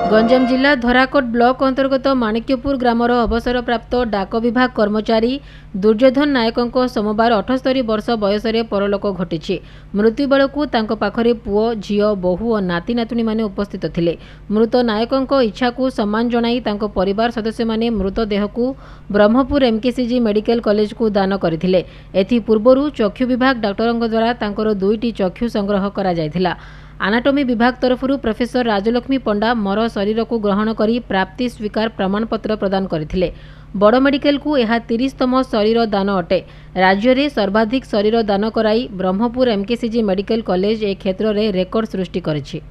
गंजाम जिला धराकोट ब्लॉक अंतर्गत माणिक्यपुर ग्रामर अवसरप्राप्त डाक विभाग कर्मचारी दुर्योधन नायकों सोमवार 78 वर्ष बयस परलोक घटी। मृत्यु बेलू पाखरे पुओ झीओ बहु और नाती नातुणी माने उपस्थित थिले। मृत नायकों इच्छा को सम्मान जणाई तांको परिवार सदस्य माने मृतदेह को ब्रह्मपुर एमकेसीजी मेडिकल कॉलेज को दान करथिले। एथि पूर्वरु चक्षु विभाग डाक्टरों द्वारा तांकर 2टी चक्षु संग्रह करा जायथिला। आनाटोमी विभाग तरफरु प्रोफेसर राजलक्ष्मी पंडा मर शरीर को ग्रहण करी प्राप्ति स्वीकार प्रमाणपत्र प्रदान करथिले। बड़ मेडिकल को यह 30तम शरीर दान अटे। राज्य में सर्वाधिक शरीर दान कराई ब्रह्मपुर एमकेसीजी मेडिकल कॉलेज ए क्षेत्र में रेकर्ड सृष्टि करिछि।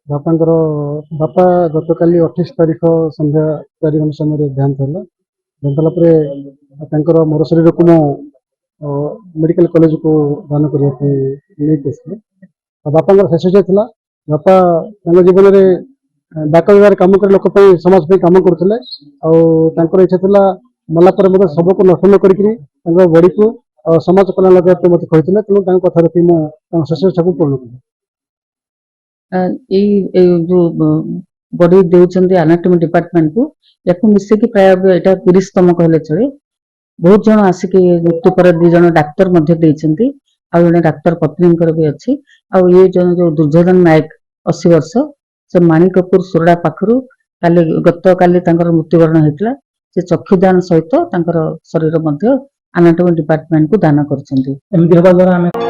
बापांकर बापा गत काली 28 तारीख संध्या 4 घंटा समय देहांत है। देहांत मर शरीर को मेडिकल कॉलेज को दान करने बापा शेष था। बापा जीवन में डाक विभाग कम कर लोक समाज कम करुले। इच्छा था मलापर मत सबको नष्ट न कर बड़ी को समाज कल्याण लगे मत कहते तेणु कथा रखी मुझे शेष इच्छा को पूर्ण करी। जो बॉडी देउछन्ती एनाटॉमी डिपार्टमेंट को याकू मिसेकी प्राय एटा 30तम कहले चले। बहुत जन आसिक मृत्यु पर 2 जन डाक्टर मध्ये देइछन्ती आ जने डाक्टर पत्नींकर भी अछि। आ ये जन जो दुर्योधन नायक 80 वर्ष से माणिकपुर सुरडा पाखरु गत काली तांकर मृत्युवरण हेतला। से चक्षुदान सहित तांकर शरीर मध्ये एनाटॉमी डिपार्टमेंट को दान करछन्ती। एमदी हबा द्वारा